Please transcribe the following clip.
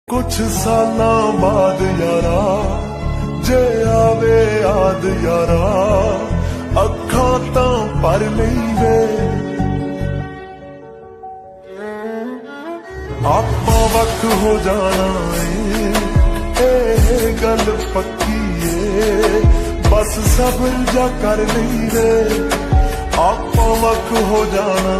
कुछ सालां बाद यारा जे आवे याद यारा अखां तां भर लई वे आपां वक्त हो जाना ए गल पक्की ए बस सब्र जा कर लई वे आपां वक्त हो जाना